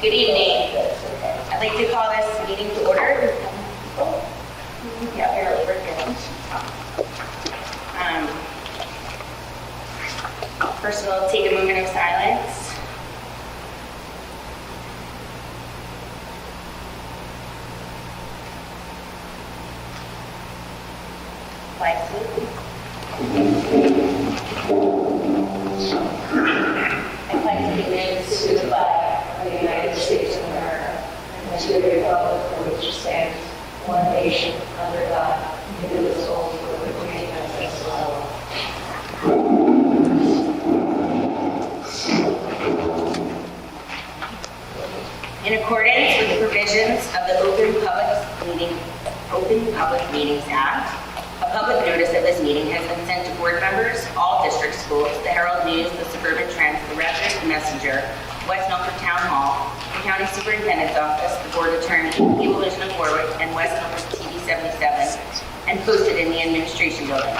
Good evening. I'd like to call this meeting to order. First we'll take a moment of silence. Flag salute. I pledge allegiance to the flag of the United States of America and to the republic for which it stands, one nation, under God, indivisible, with liberty and justice for all. In accordance with the provisions of the Open Public Meetings Act, a public notice of this meeting has been sent to board members, all district schools, the Herald News, the Suburban Trends, the Record, the Messenger, West Milford Town Hall, the County Superintendent's Office, the Board Attorney, Cable Vision of Warwick, and West Milford TV 77, and posted in the Administration Building.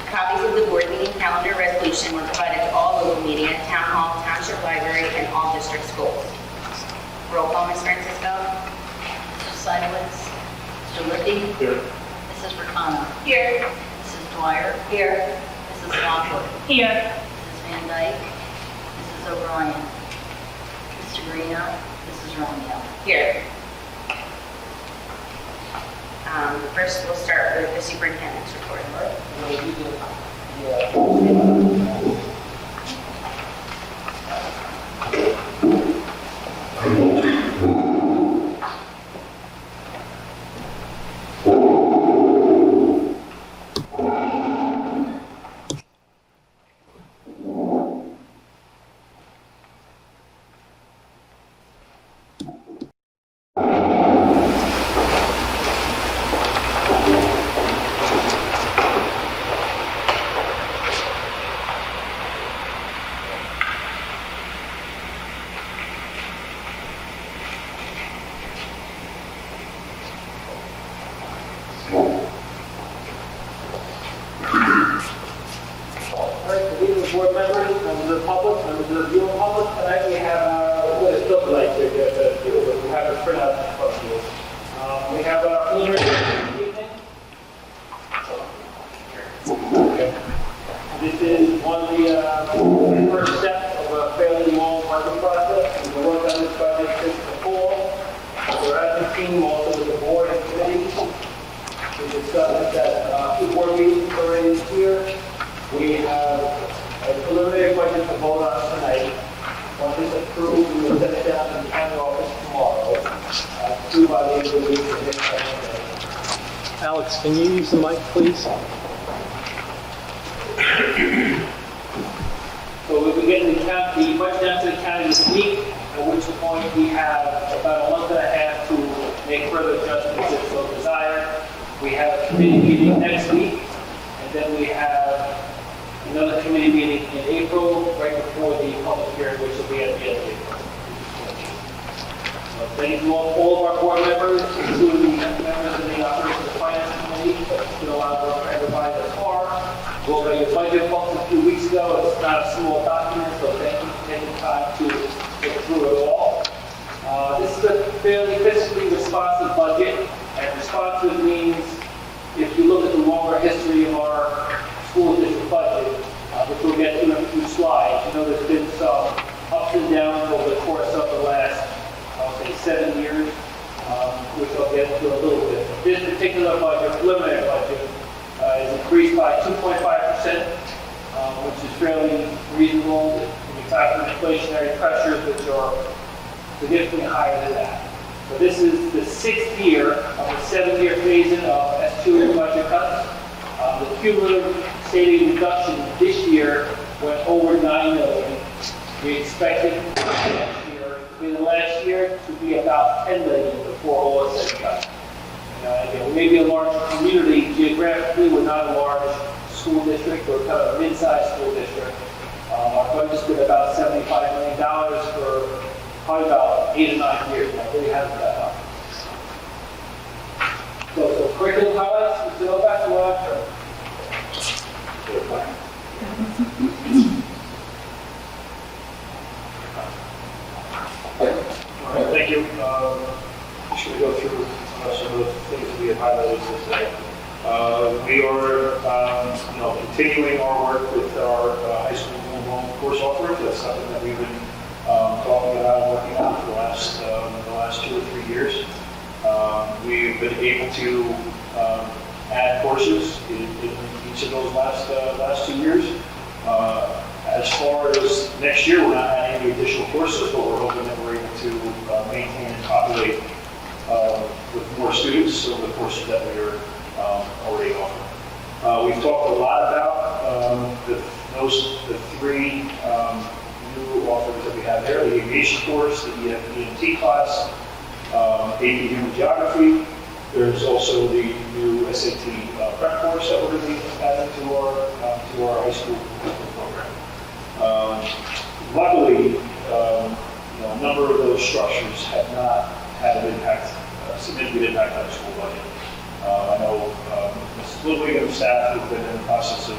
Copies of the board meeting calendar resolution were provided to all local media, Town Hall, Township Library, and all district schools. Roll call, Ms. Francisco. Mr. Seidowitz. Mr. Lippy. Here. Mrs. Ricano. Here. Mrs. Dwyer. Here. Mrs. Lockwood. Here. Mrs. Van Dyke. Mrs. O'Brien. Mr. Greeno. Mrs. Romeo. Here. First, we'll start with the superintendent's report. Good evening, board members, members of the public, members of the viewing public. Tonight we have what is still like to get the deal, but we have a printout in front of you. We have a preliminary evening. Okay. This is one of the first steps of a fairly long working process. We've worked on this project since before. We're as a team, also with the board and committee. We discussed that two board meetings already this year. We have a preliminary budget to vote on tonight. Once it's approved, we will send it down to the county office tomorrow. Due by the end of the week. Alex, can you use the mic, please? So we'll be getting the budget down to the county this week, at which point we have about a month and a half to make further adjustments if so desired. We have a committee meeting next week, and then we have another committee meeting in April, right before the public hearing, which will be at the end of April. Thank you all of our board members, including members of the Operations and Finance Committee. It's been a lot of work for everybody thus far. We'll got your budget folks a few weeks ago. It's not a small document, so thank you for taking time to get through it all. This is a fairly fiscally responsive budget, and responsive means if you look at the longer history of our school district budget, which we'll get to in a few slides. You know there's been some ups and downs over the course of the last, I'll say, 7 years, which I'll get into a little bit. This particular budget, preliminary budget, is increased by 2.5%, which is fairly reasonable when you talk about inflationary pressures, which are significantly higher than that. So this is the 6th year of a 7-year phase-in of S2 budget cuts. The cumulative stated reduction this year went over $9 million. We expect it next year, in the last year, to be about $10 million before all is said and done. Again, maybe a large community geographically, we're not a large school district, we're kind of a mid-sized school district. Our budget's been about $75 million for probably about 8 or 9 years. I really haven't that up. So curriculum highlights, we go back to what I've heard. continuing our work with our high school enrollment course offerings. That's something that we've been talking about and working on for the last 2 or 3 years. We've been able to add courses in each of those last 2 years. As far as next year, we're not adding any additional courses, but we're hoping that we're able to maintain and populate with more students over the courses that we are already offering. We've talked a lot about the 3 new offerings that we have there: the aviation course, the EMT class, AP Human Geography. There's also the new SAT prep course that we're going to be adding to our high school program. Luckily, a number of those structures have not had an impact, a significant impact on the school budget. I know Mrs. Ludwig and staff have been in the process of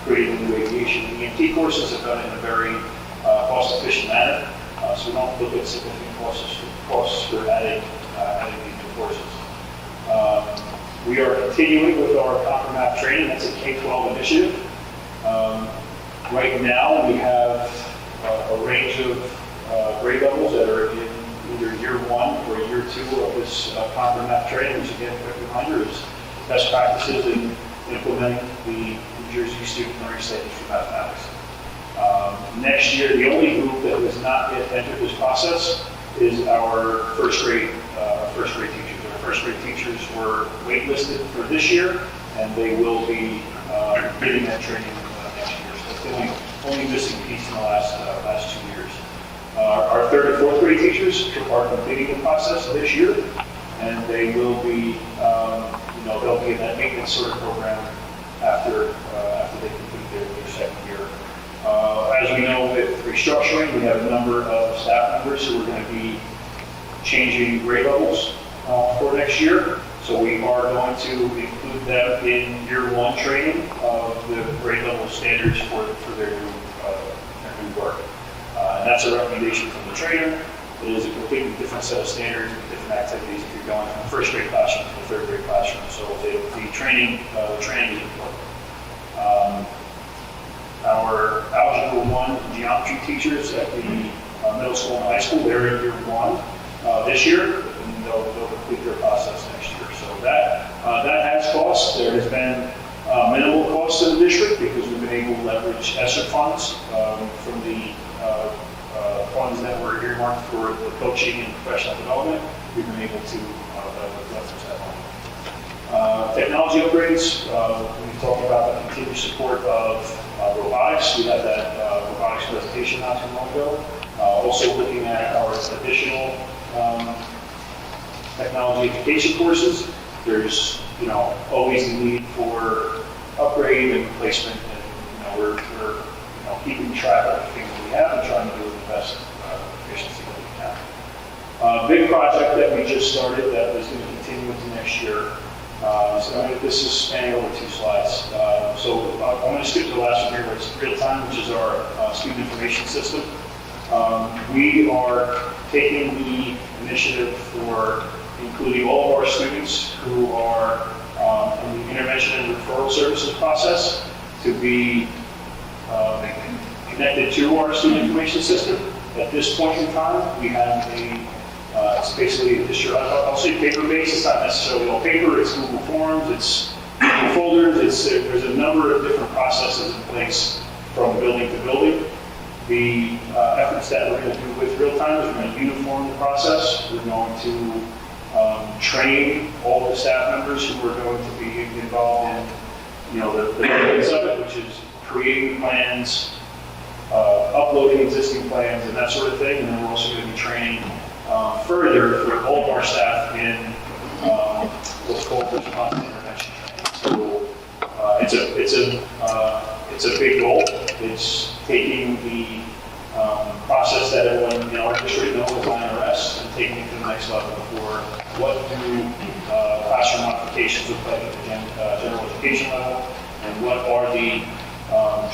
creating new aviation and EMT courses, have done it in a very cost-efficient manner, so we don't look at significant costs for adding these new courses. We are continuing with our Conquer Math training. That's a K-12 initiative. Right now, we have a range of grade levels that are in either year 1 or year 2 of this Conquer Math training, which again, quick reminder, is best practices in implementing the New Jersey Student Learning Standards for mathematics. Next year, the only group that has not yet entered this process is our first grade teachers. Our first grade teachers were waitlisted for this year, and they will be getting that training next year. So it's the only missing piece in the last 2 years. Our 3rd and 4th grade teachers are completing the process this year, and they will be, they'll be in that maintenance sort of program after they complete their 2nd year. As we know, with restructuring, we have a number of staff members who are going to be changing grade levels for next year. So we are going to include them in year 1 training of the grade level standards for their new work. And that's a recommendation from the trainer. It is a completely different set of standards and different activities if you're going from the 1st grade classroom to the 3rd grade classroom. So the training is important. Our Algebra 1 geometry teachers at the middle school and high school, they're in year 1 this year, and they'll complete their process next year. So that has costs. There has been minimal costs to the district because we've been able to leverage ESSER funds from the funds that were earmarked for the coaching and professional development. We've been able to leverage that money. Technology upgrades, we've talked about the continued support of robotics. We had that robotics presentation not too long ago. Also looking at our additional technology education courses. There's always the need for upgrade and replacement, and we're keeping track of the things that we have and trying to do it with the best efficiency that we can. Big project that we just started that is going to continue into next year. This is spanning over 2 slides. So I'm going to skip to the last one here, where it's real time, which is our student information system. We are taking the initiative for including all of our students who are in the intervention and referral services process to be connected to our student information system. At this point in time, we have it's basically a district, I'll say paper-based. It's not necessarily all paper. It's Google Forms. It's Google folders. There's a number of different processes in place from building to building. The efforts that we're going to do with real time is we're going to uniform the process. We're going to train all the staff members who are going to be involved in, the basics of it, which is creating plans, uploading existing plans, and that sort of thing. And then we're also going to be training further for all of our staff in what's called response to intervention training. So it's a big goal. It's taking the process that everyone in our district knows as IRS and taking it to the next level for what do classroom modifications look like at the general education level, and what are the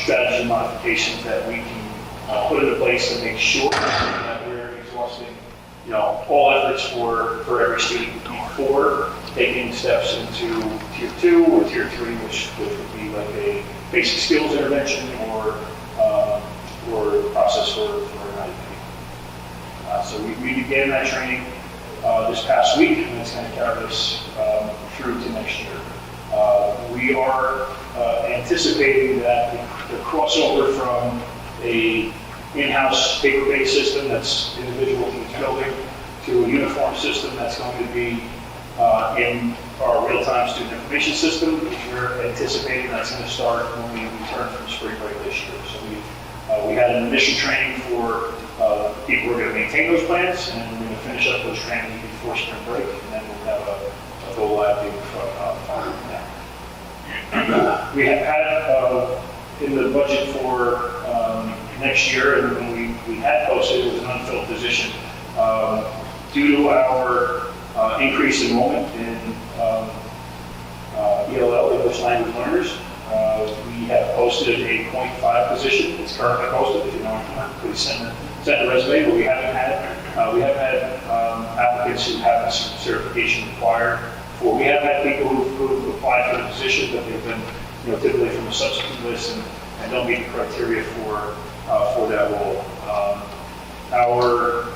strategy modifications that we can put into place to make sure that we're exhausting all efforts for every student before taking steps into tier 2 or tier 3, which would be like a basic skills intervention or process for an IEP. So we began that training this past week, and it's going to carry us through to next year. We are anticipating that the crossover from a in-house paper-based system that's individual to each building to a uniform system that's going to be in our real-time student information system, which we're anticipating that's going to start when we return from spring break this year. So we had an initial training for people who are going to maintain those plans, and we're going to finish up those trainings before spring break, and then we'll have a go live date from now. We have had in the budget for next year, and when we had posted, it was an unfilled position. Due to our increased enrollment in ELL, English Language Learners, we have posted a .5 position. It's currently posted. If you want, please send a resume, but we haven't had applicants who have some certification required. We have had people who've applied for the position, but they've been typically from a substitute list and don't meet the criteria for that role. Our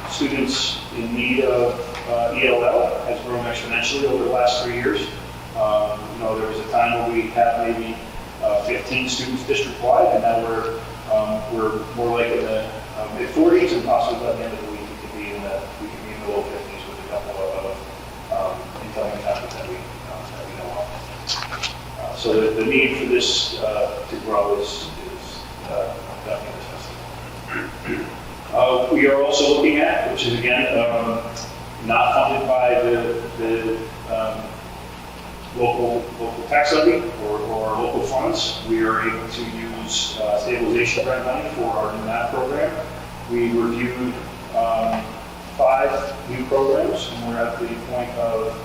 students in need of ELL has grown exponentially over the last 3 years. There was a time when we had maybe 15 students district-wide, and now we're more like in the mid-40s, and possibly by the end of the week we could be in the low 50s with a couple of incoming applicants that we know of. So the need for this to grow is definitely discussed. We are also looking at, which is again not funded by the local tax levy or local funds. We are able to use stabilization grant money for our new math program. We reviewed 5 new programs, and we're at the point of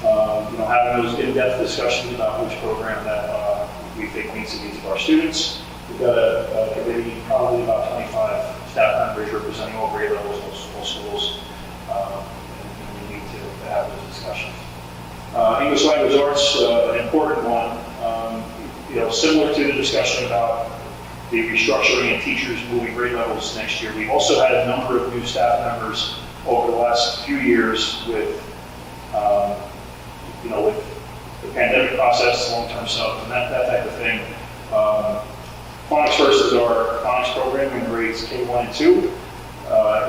having those in-depth discussions about which program that we think meets the needs of our students. We've got a committee, probably about 25 staff members representing all grade levels, all schools, and we need to have those discussions. English language arts, an important one. Similar to the discussion about the restructuring and teachers moving grade levels next year, we've also had a number of new staff members over the last few years with the pandemic process, long-term stuff, and that type of thing. Phonics First is our phonics program in grades K1 and 2.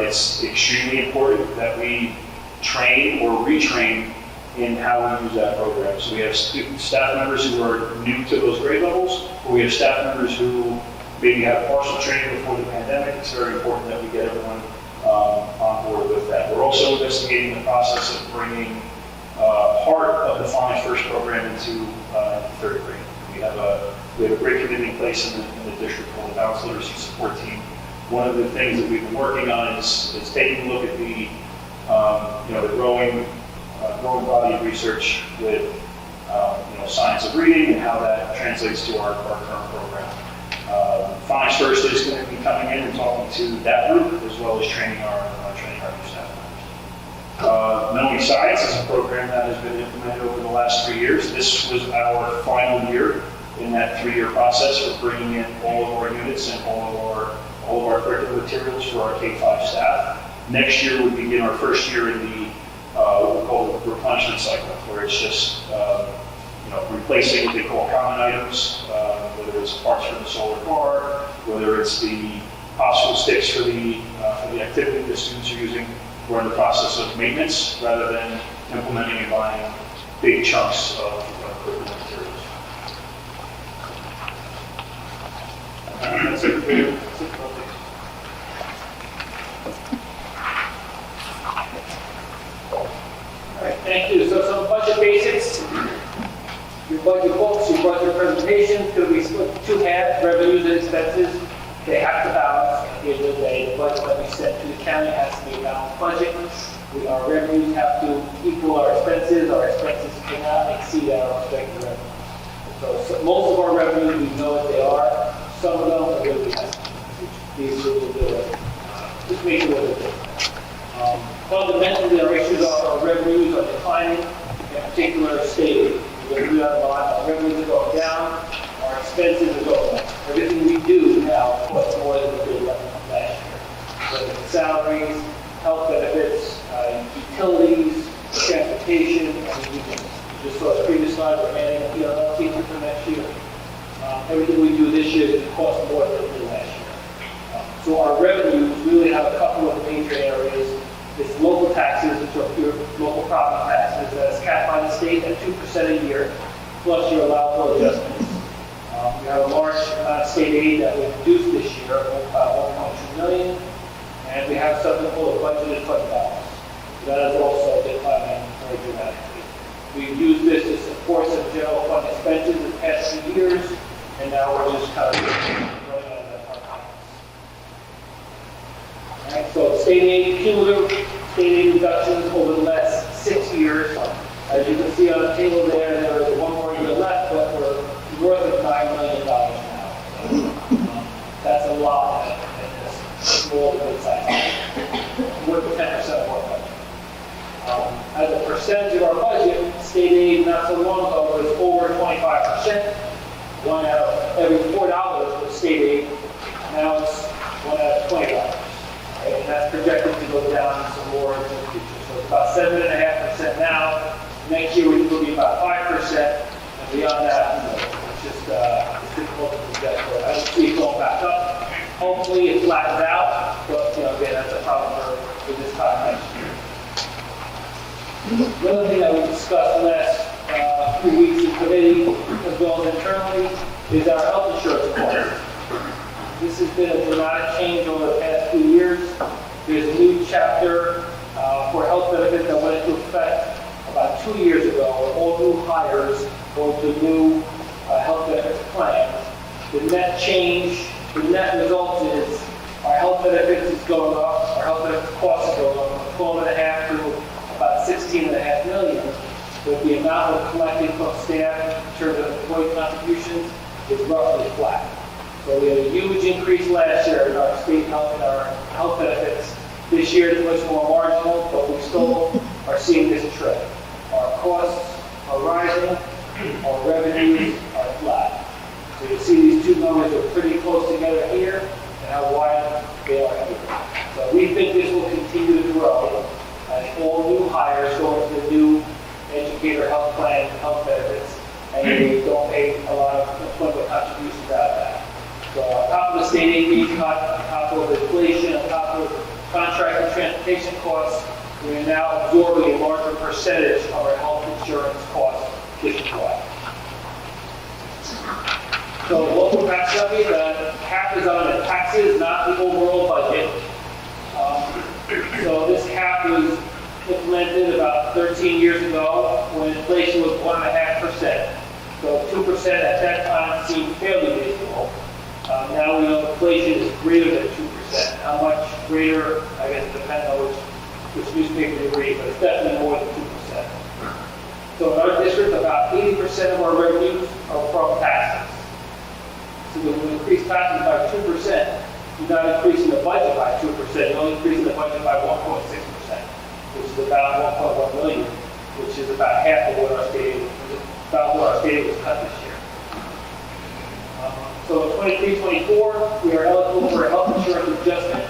It's extremely important that we train or retrain in how we use that program. So we have staff members who are new to those grade levels, or we have staff members who maybe have partial training before the pandemic. It's very important that we get everyone on board with that. We're also investigating the process of bringing part of the Phonics First program into 3rd grade. We have a great committee in place in the district called the Balanced Literacy Support Team. One of the things that we've been working on is taking a look at the growing body of research with science of reading and how that translates to our current program. Phonics First is going to be coming in and talking to that group as well as training our new staff members. Knowing Science is a program that has been implemented over the last 3 years. This was our final year in that 3-year process for bringing in all of our units and all of our curriculum materials for our K-5 staff. Next year we begin our first year in the what we call the replenishment cycle, where it's just replacing what they call common items, whether it's parts for the solar car, whether it's the popsicle sticks for the activity the students are using. We're in the process of maintenance rather than implementing and buying big chunks of curriculum materials. That's it for you. All right, thank you. So some budget basics. Your budget books, your budget presentations could be split 2 halves, revenues and expenses. They have to balance at the end of the day. The budget that we set to the county has to be a balanced budget. Our revenues have to equal our expenses. Our expenses cannot exceed our expected revenue. So most of our revenues, we know what they are. Some of them are going to be estimates. These will do it. Just make it a little bit. fundamentally, our issues are our revenues are declining, in particular state aid. We're going to do that a lot. Our revenues are going down, our expenses are going up. Everything we do now costs more than we did last year. Whether it's salaries, health benefits, utilities, transportation, and you just saw the previous slide, we're adding a PLL teacher for next year. Everything we do this year is going to cost more than we did last year. So our revenues really have a couple of major areas. It's local taxes, which are your local property taxes, that's capped by the state at 2% a year, plus your allowable adjustments. We have a large state aid that we reduced this year, about $1.2 million, and we have something called a budgeted fund balance. That is also declining very dramatically. We've used this to support some general fund expenses in the past few years, and now we're just kind of running out of that fund balance. All right, so state aid, cumulative state aid reductions over the last 6 years. As you can see on the table there, there is one more year left, but we're worth of $9 million now. That's a lot, and it's more than good size. More than 10% of our budget. As a percentage of our budget, state aid not so long ago was over 25%. One out of every $4 was state aid. Now it's one out of $20. Right? And that's projected to go down some more in the future. So it's about 7.5% now. Next year we will be about 5%. And beyond that, it's just it's difficult to project. But I don't see it going back up. Hopefully it flattens out. But again, that's a problem for this time next year. The other thing that we discussed last few weeks in committee, as well as internally, is our health insurance costs. This has been a dramatic change over the past few years. There's a new chapter for health benefits that went into effect about 2 years ago, where all new hires go to new health benefits plans. The net change, the net result is our health benefits is going up, our health benefits costs are going up from 12.5 to about 16.5 million, but the amount we're collecting from staff in terms of employee contributions is roughly flat. So we had a huge increase last year in our state health and our health benefits. This year it's much more marginal, but we still are seeing this trend. Our costs are rising, our revenues are flat. So you see these two numbers are pretty close together here, and how wide they are here. So we think this will continue to grow. As all new hires go into the new educator health plan, health benefits, and they don't pay a lot of employment contributions out of that. So on top of the state aid being cut, on top of inflation, on top of contract and transportation costs, we are now absorbing a larger percentage of our health insurance costs district-wide. So local tax levy, the cap is on the taxes, not the overall budget. So this cap was implemented about 13 years ago when inflation was 1.5%. So 2% at that time seemed fairly reasonable. Now we know inflation is greater than 2%. How much greater, I guess, depends on which newspaper you read, but it's definitely more than 2%. So in our district, about 80% of our revenues are from taxes. So when we increase taxes by 2%, you're not increasing the budget by 2%, you're only increasing the budget by 1.6%, which is about 1.1 million, which is about half of what our state was cut this year. So in 23-24, we are eligible for a health insurance adjustment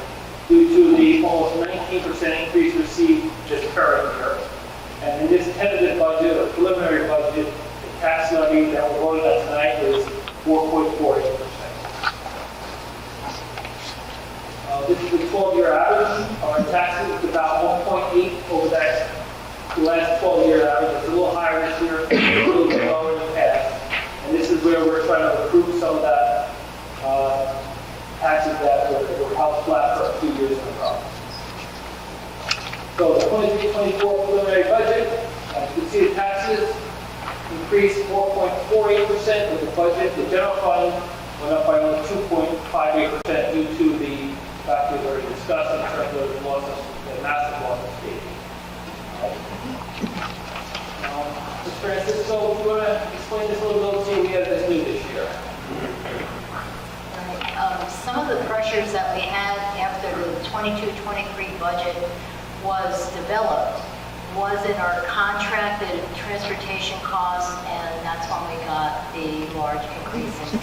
due to the almost 19% increase received this current year. And in this tentative budget, or preliminary budget, the tax levy that we're voting on tonight is 4.48%. This is the 12-year average. Our taxes is about 1.8 over that last 12-year average. It's a little higher this year, a little bit lower in the past. And this is where we're trying to recruit some of that taxes that were held flat for a few years in a row. So the 23-24 preliminary budget, as you can see, the taxes increased 4.48% with the budget. The general fund went up by only 2.58% due to the factors already discussed in terms of the loss of the massive loss of state. Mr. Francisco, do you want to explain this a little bit? We have this new this year. Some of the pressures that we had after the 22-23 budget was developed was in our contracted transportation costs, and that's when we got the large increase in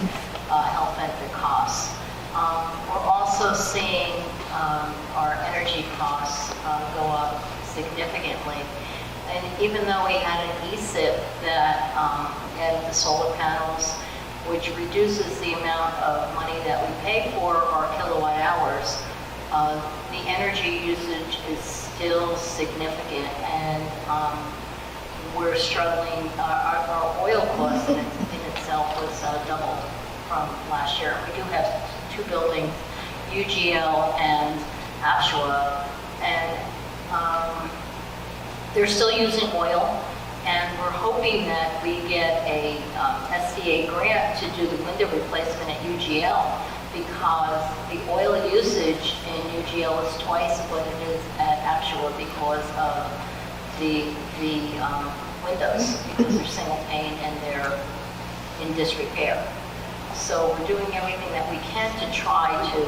health benefit costs. We're also seeing our energy costs go up significantly. And even though we had an ESIP that had the solar panels, which reduces the amount of money that we pay for our kilowatt hours, the energy usage is still significant, and we're struggling. Our oil cost in itself was doubled from last year. We do have two buildings, UGL and Ashua, and they're still using oil, and we're hoping that we get a SDA grant to do the window replacement at UGL, because the oil usage in UGL is twice what it is at Ashua because of the windows, because they're single pane and they're in disrepair. So we're doing everything that we can to try to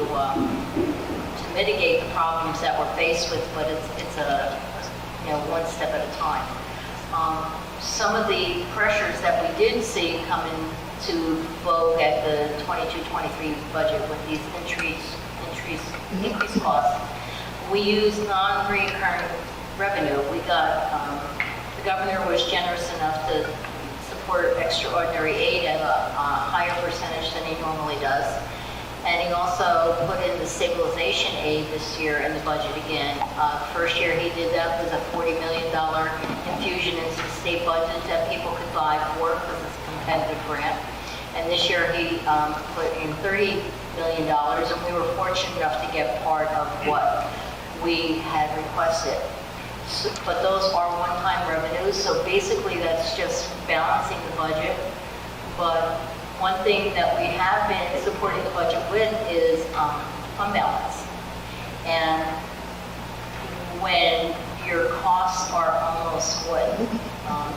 mitigate the problems that we're faced with, but it's a one step at a time. Some of the pressures that we did see come into vogue at the 22-23 budget with these increased costs, we use non-recurring revenue. We got, the governor was generous enough to support extraordinary aid at a higher percentage than he normally does. And he also put in the stabilization aid this year in the budget again. First year he did that was a $40 million infusion into the state budget that people could buy for because it's a competitive grant. And this year he put in $30 million, and we were fortunate enough to get part of what we had requested. So, but those are one-time revenues, so basically that's just balancing the budget. But one thing that we have been supporting the budget with is fund balance. And when your costs are almost what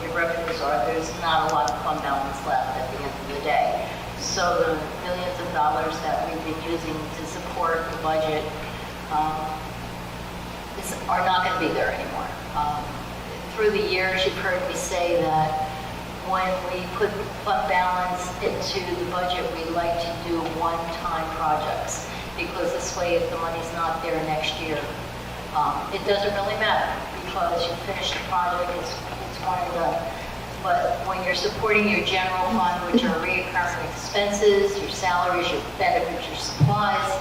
your revenues are, there's not a lot of fund balance left at the end of the day. So the millions of dollars that we've been using to support the budget are not going to be there anymore. Through the years, you've heard me say that when we put fund balance into the budget, we like to do one-time projects, because this way, if the money's not there next year, it doesn't really matter, because you finish the project, it's one and done. But when you're supporting your general fund, which are recurring expenses, your salaries, your benefits, your supplies,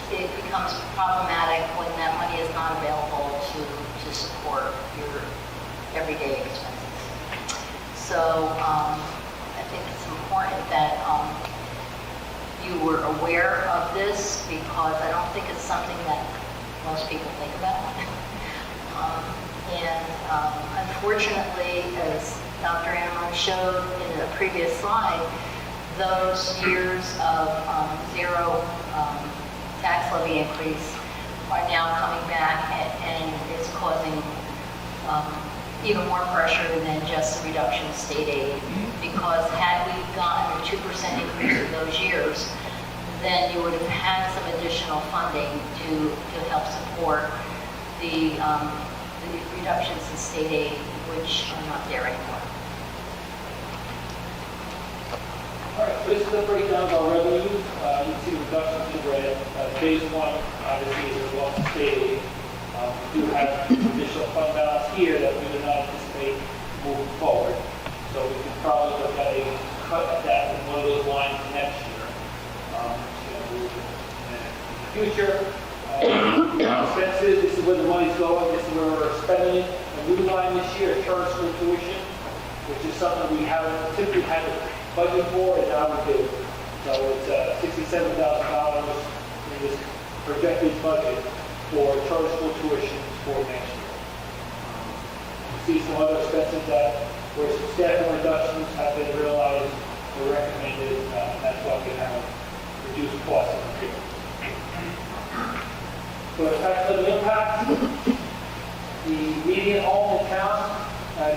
it becomes problematic when that money is not available to support your everyday expenses. So I think it's important that you were aware of this, because I don't think it's something that most people think about. Unfortunately, as Dr. Amron showed in the previous slide, those years of zero tax levy increase are now coming back, and it's causing even more pressure than just the reduction of state aid, because had we gotten a 2% increase in those years, then you would have had some additional funding to help support the reductions in state aid, which are not there anymore. All right, so this is the breakdown of our revenues. You can see reductions in red. Phase one, obviously, is well state aid. We do have additional fund balance here that we do not anticipate moving forward. So we can probably look at a cut at that in one of those lines next year. In the future, expenses, this is where the money's going, this is where we're spending it. A new line this year is charter school tuition, which is something we haven't typically had a budget for, and now we do. So it's $67,000 in this projected budget for charter school tuition for next year. You see some other expenses that where some staffing reductions have been realized or recommended, and that's why we have reduced costs in the field. So the tax levy impact, the median home in town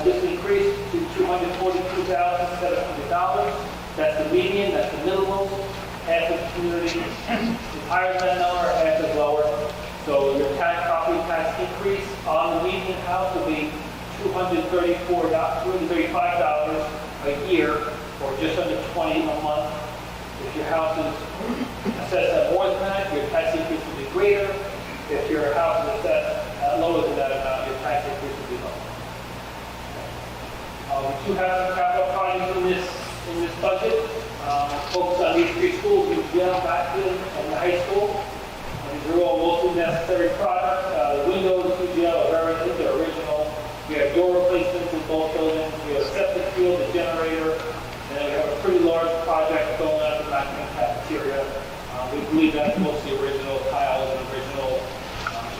just increased to $242,700. That's the median, that's the minimum. Half of the community is higher than that number, half is lower. So your tax property increase on the median house will be $235 a year, or just under $20 a month. If your house is assessed at more than that, your tax increase will be greater. If your house is assessed at lower than that amount, your tax increase will be lower. We do have some capital projects in this budget. Focus on these three schools, UGL, Maxfield, and the high school. These are all mostly necessary products. The windows at UGL are very good, they're original. We have door replacements in both buildings. We have a septic field, a generator, and then we have a pretty large project going on at the Maxfield cafeteria. We believe that's mostly original tiles and original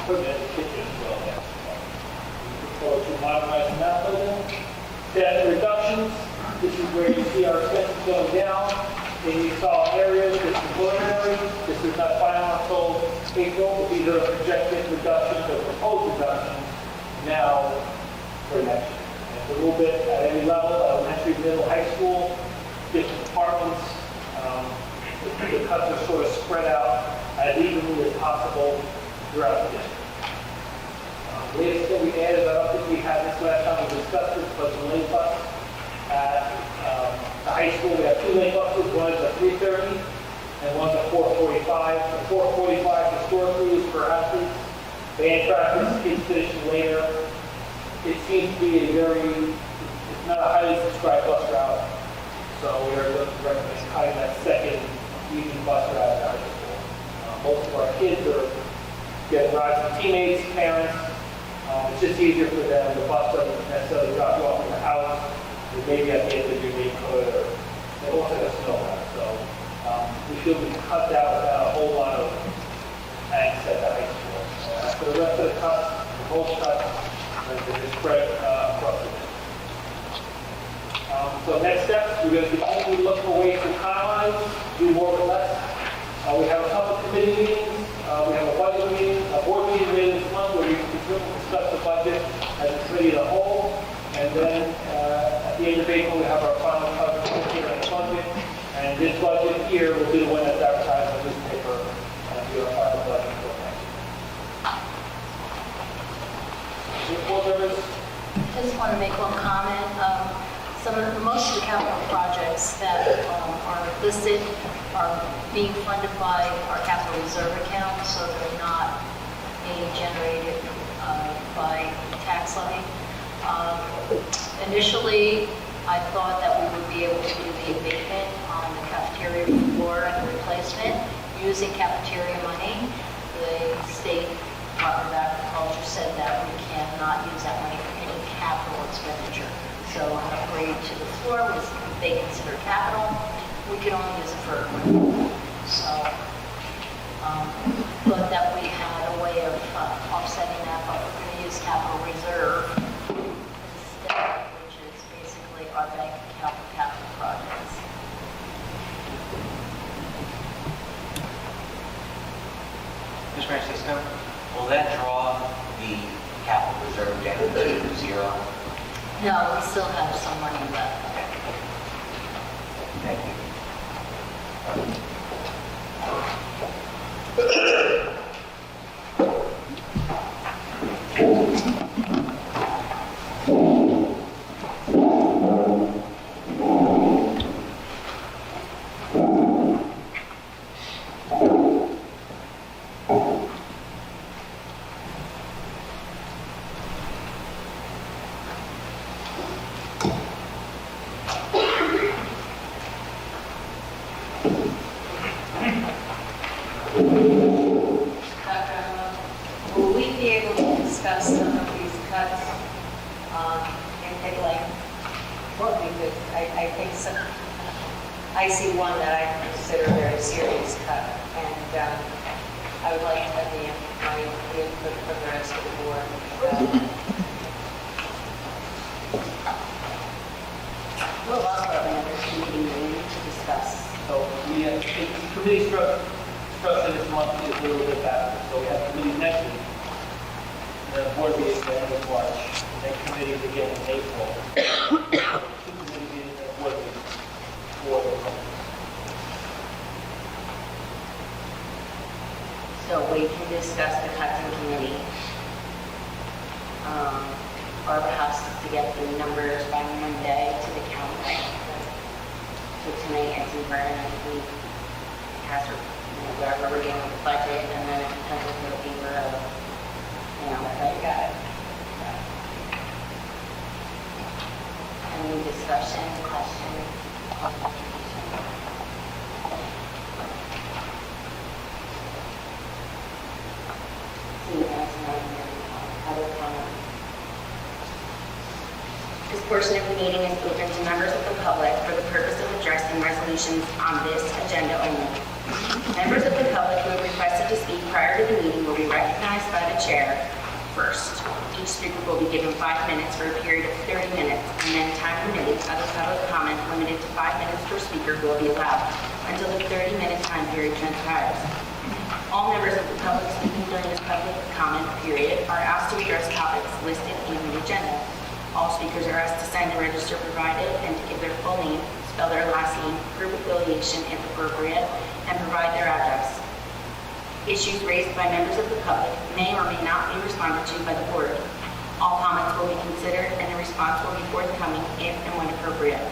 equipment in the kitchen as well. We look forward to modernizing that building. Staff reductions. This is where you see our expenses going down in these solid areas. This is preliminary. This is not final until April, but these are projected reductions or proposed reductions now for next year. And it's a little bit at every level, elementary, middle, high school, different departments. The cuts are sort of spread out as evenly as possible throughout the district. The latest thing we added, I don't think we had this last time we discussed this, but the lane bus at the high school. We have two lane buses. One is a 330 and one's a 445. The 445 historically is for athletes. Band practice, kids finishing later. It seems to be it's not a highly subscribed bus route. So we are looking to recommend cutting that second evening bus route at high school. Most of our kids are getting rides from teammates, parents. It's just easier for them. The bus doesn't necessarily drop you off in the house. Or maybe at the end of your neighborhood, or they also have snow out. So we feel we can cut that without a whole lot of angst at the high school. For the rest of the cuts, the whole cuts, they're spread across the district. So next steps, we're going to continue to look for ways to economize, do more with less. We have a couple committee meetings. We have a budget meeting, a board meeting later this month where we can discuss the budget as a committee as a whole. And then at the end of April, we have our final budget here on the budget. And this budget here will be the one that's advertised in the newspaper and be our final budget for next year. Board members? Just want to make one comment. Most of the capital projects that are listed are being funded by our capital reserve account, so they're not being generated by tax levy. Initially, I thought that we would be able to do the abatement on the cafeteria floor and the replacement using cafeteria money. The State Department of Agriculture said that we cannot use that money for any capital expenditure. So an upgrade to the floor was, they consider capital. We can only use it for equipment. So, but that we had a way of offsetting that, but we're going to use capital reserve instead, which is basically our bank account for capital projects. Ms. Francisco, will that draw the capital reserve down to zero? No, we still have some money left. Thank you. Will we be able to discuss some of these cuts in length? What we could, I think some, I see one that I consider a very serious cut, and I would like to have my input from the rest of the board. We'll also have another meeting to discuss. So we have, the committee structure this month is a little bit better. So we have committee next week, the board meeting at the end of March, and then committees again in April. Two committee meetings and board meetings for the month. So we can discuss the cuts in committee. Barbara has to get the numbers by Monday to the county. So tonight, it's in Vernon, and we has her, wherever we're doing the budget, and then it comes with the paper of, right? Got it. Any discussion, questions? Seeing as none, other comments? This portion of the meeting is open to members of the public for the purpose of addressing resolutions on this agenda only. Members of the public who have requested to speak prior to the meeting will be recognized by the chair first. Each speaker will be given 5 minutes for a period of 30 minutes, and then time permitting, other public comment limited to 5 minutes per speaker will be allowed until the 30-minute time period transpires. All members of the public speaking during this public comment period are asked to address topics listed in the agenda. All speakers are asked to sign the register provided and to give their full name, spell their last name, group affiliation if appropriate, and provide their address. Issues raised by members of the public may or may not be responded to by the board. All comments will be considered and a response will be forthcoming if and when appropriate.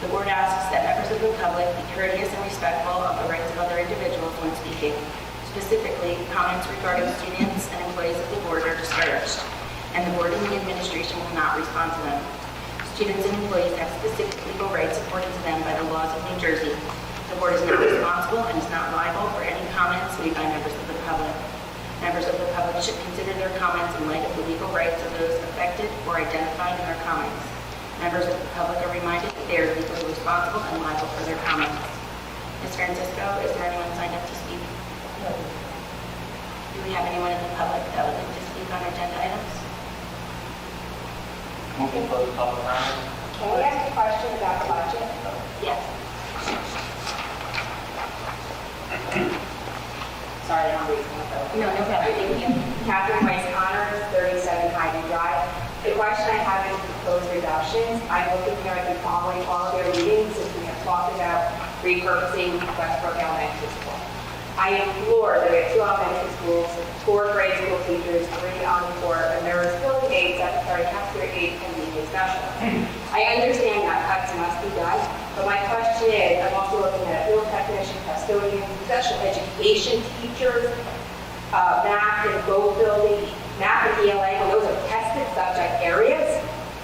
The board asks that members of the public be courteous and respectful of the rights of other individuals when speaking. Specifically, comments regarding students and employees of the board are discouraged, and the board and the administration will not respond to them. Students and employees have specific legal rights according to them by the laws of New Jersey. The board is not responsible and is not liable for any comments made by members of the public. Members of the public should consider their comments in light of the legal rights of those affected or identified in their comments. Members of the public are reminded that they are legally responsible and liable for their comments. Ms. Francisco, is there anyone signed up to speak? No. Do we have anyone in the public that would like to speak on agenda items? Move to close public comment. Can we ask a question about the budget? Yes. Sorry, I'm reading it. No, no problem. Thank you. Catherine Weiss Connors, 37 Highland Drive. The question I have is proposed reductions. I'm looking here at the following all of their meetings, since we have talked about repurposing Westbrook Elementary School. I implore that we have 2 elementary schools, 4 grade school teachers, 3 on the court, and there is building aides, cafeteria aides, and media specialists. I understand that cuts must be done, but my question is, I'm also looking at field technicians, custodians, special education teachers, math and boat building, math and ELA, when those are tested subject areas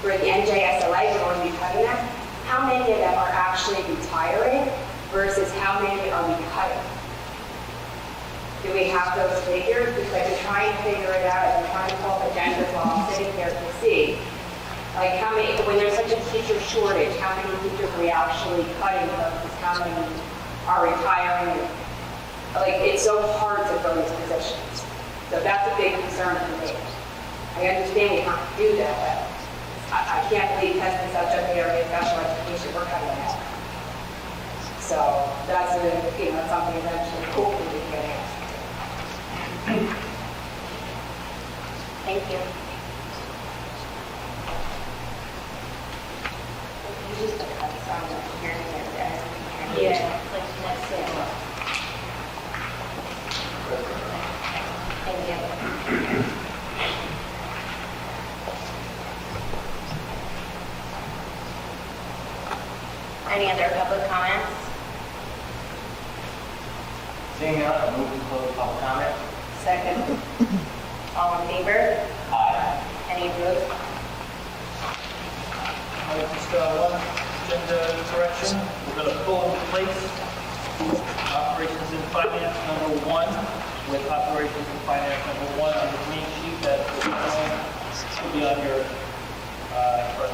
for the NJSLA, we're going to be cutting them. How many of them are actually retiring versus how many are we cutting? Do we have those figures? Because I've been trying to figure it out. I've been trying to pull up agendas while I'm sitting here to see. Like how many, when there's such a teacher shortage, how many teachers are we actually cutting versus how many are retiring? Like, it's so hard to fill these positions. So that's a big concern for me. I understand we have to do that, but I can't believe testing subject area special education, we're cutting it out. So that's something eventually hopefully we can answer. Thank you. Just a cut from here and there. Yeah, like next thing. Thank you. Any other public comments? Seeing none, I move to close public comment. Second. All in favor? Aye. Any opposed? Just one agenda correction. We're going to pull into place operations and finance number 1 with operations and finance number 1 on the green sheet that will be on your front.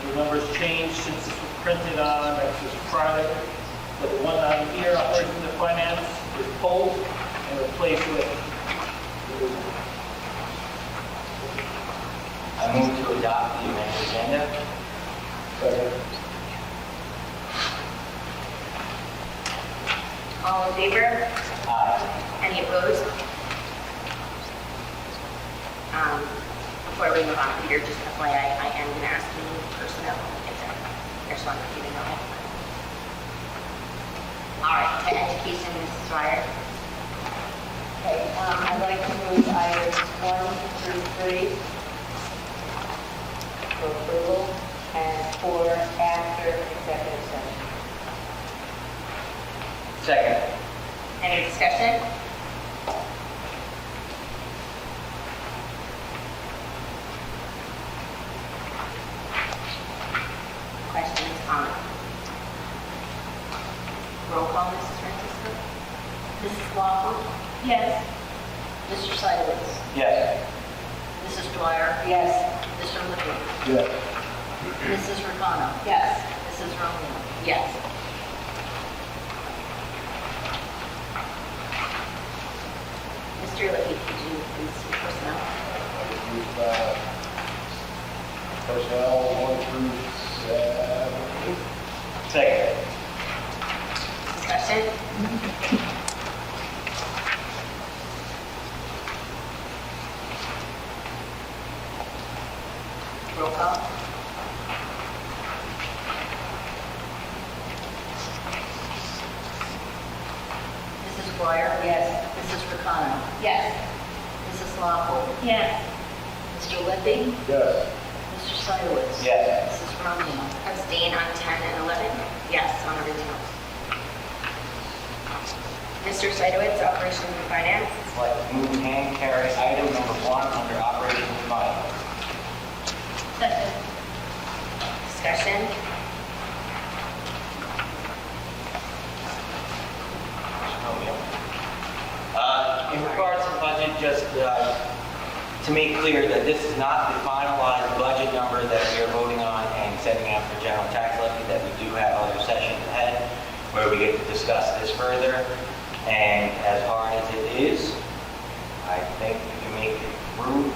The numbers changed since this was printed on, that's just Friday. But the one on here, operations and finance, is pulled and replaced with I move to adopt the amended agenda. All in favor? Aye. Any opposed? Before we move on, Peter, just FYI, I am going to ask you personnel. I just wanted you to know. All right, to education, Mrs. Dwyer. Okay, I'd like to move items 1 through 3 for approval and 4 after executive session. Second. Any discussion? Questions, comments? Roll call, Mrs. Francisco? Mrs. Lawson? Yes. Mr. Seidowitz? Yes. Mrs. Dwyer? Yes. Mr. Lippy? Yes. Mrs. Rapano? Yes. Mrs. Romeo? Yes. Mr. Lippy, could you please see personnel? Personnel 1 through 7. Second. Discussion? Roll call? Mrs. Dwyer? Yes. Mrs. Rapano? Yes. Mrs. Lawson? Yes. Mr. Lippy? Yes. Mr. Seidowitz? Yes. Mrs. Romeo? Abstain on 10 and 11? Yes on everything else. Mr. Seidowitz, Operations and Finance? I'd like to move and carry item number 1 under operations and finance. Second. Discussion? In regards to budget, just to make clear that this is not the finalized budget number that we are voting on and setting out for general tax levy, that we do have other sessions ahead where we get to discuss this further. And as hard as it is, I think we can make it through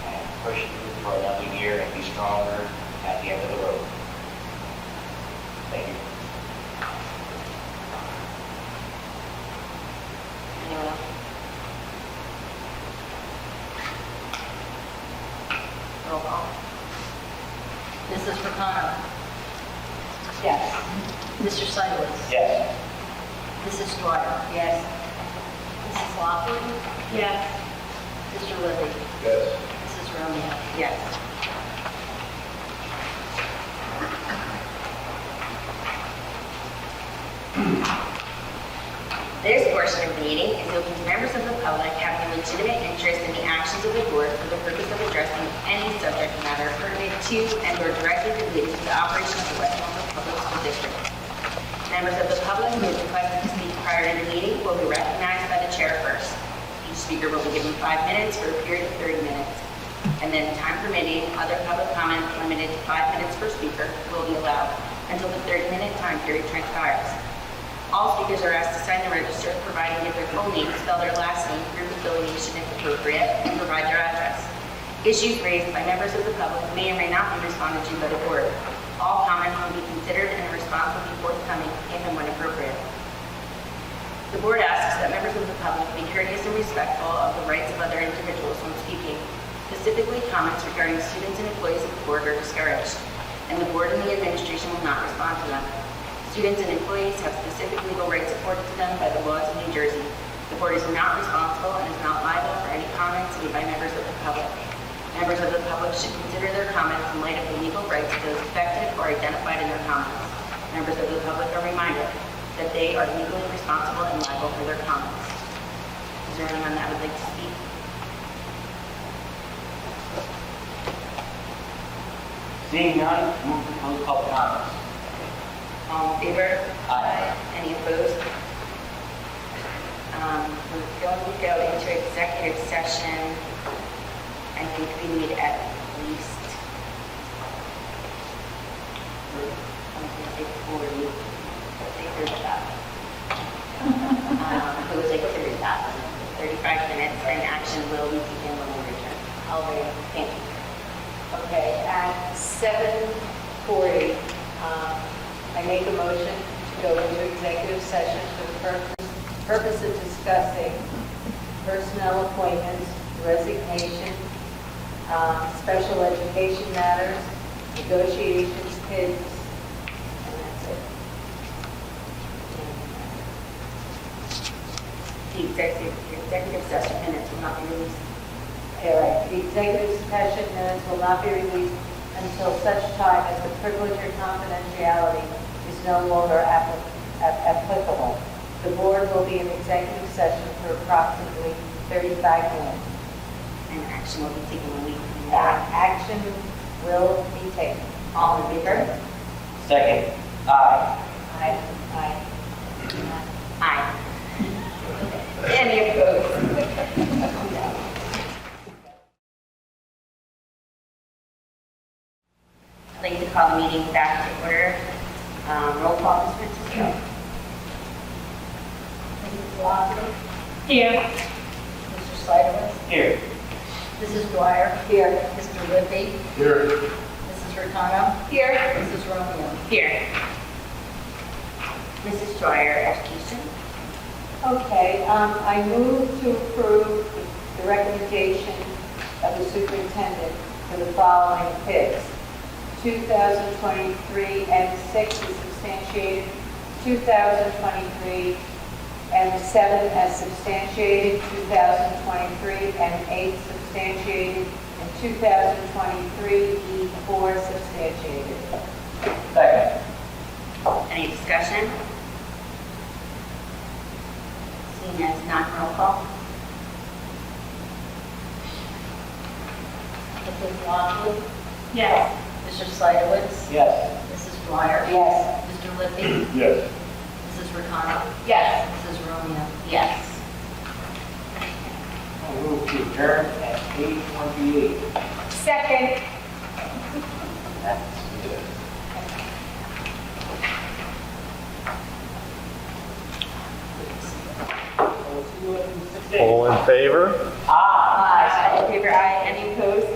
and push through for another year and be stronger at the end of the road. Thank you. Anyone else? Roll call? Mrs. Rapano? Yes. Mr. Seidowitz? Yes. Mrs. Dwyer? Yes. Mrs. Lawson? Yes. Mr. Lippy? Yes. Mrs. Romeo? Yes. This portion of the meeting is open to members of the public having a legitimate interest in the actions of the board for the purpose of addressing any subject matter pertinent to and or directly related to the operation of the West Milford Public School District. Members of the public who have requested to speak prior to the meeting will be recognized by the chair first. Each speaker will be given 5 minutes for a period of 30 minutes. And then, time permitting, other public comments limited to 5 minutes per speaker will be allowed until the 30-minute time period transpires. All speakers are asked to sign the register, providing that their full name, spell their last name, group affiliation if appropriate, and provide their address. Issues raised by members of the public may or may not be responded to by the board. All comments will be considered and a response will be forthcoming if and when appropriate. The board asks that members of the public be courteous and respectful of the rights of other individuals when speaking. Specifically, comments regarding students and employees of the board are discouraged, and the board and the administration will not respond to them. Students and employees have specific legal rights afforded to them by the laws of New Jersey. The board is not responsible and is not liable for any comments made by members of the public. Members of the public should consider their comments in light of the legal rights of those affected or identified in their comments. Members of the public are reminded that they are legally responsible and liable for their comments. Is there anyone that would like to speak? Seeing none, move to close public comments. All in favor? Aye. Any opposed? We're going to go into executive session. I think we need at least 40. It was like 35 minutes, and action will be taken when we return. I'll wait. Thank you. Okay, at 7:40, I make a motion to go into executive session for the purpose of discussing personnel appointments, resignation, special education matters, negotiations, kids, and that's it. The executive session minutes will not be released. All right, the executive session minutes will not be released until such time as the privilege or confidentiality is no longer applicable. The board will be in executive session for approximately 35 minutes. And action will be taken when we come That back. action will be taken. All in favor? Second. Aye. Aye. Aye. Aye. Any opposed? I'd like to call the meeting back to order. Roll call, Ms. Francisco. Mrs. Velocity? Here. Mr. Sliderman? Here. Mrs. Dwyer? Here. Mr. Libby? Here. Mrs. Hurtado? Here. Mrs. Romeo? Here. Mrs. Dwyer, education. Okay, I move to approve the recommendation of the superintendent for the following picks. 2023 M6 is substantiated, 2023 M7 as substantiated, 2023 M8 substantiated, and 2023 E4 substantiated. Second. Any discussion? Seeing as none, roll call. Mrs. Velocity? Yes. Mr. Sliderwitz? Yes. Mrs. Dwyer? Yes. Mr. Libby? Yes. Mrs. Hurtado? Yes. Mrs. Romeo? Yes. I move to adjourn at 8:28. Second. That's good. All in favor? Ah. All in favor, aye. Any opposed?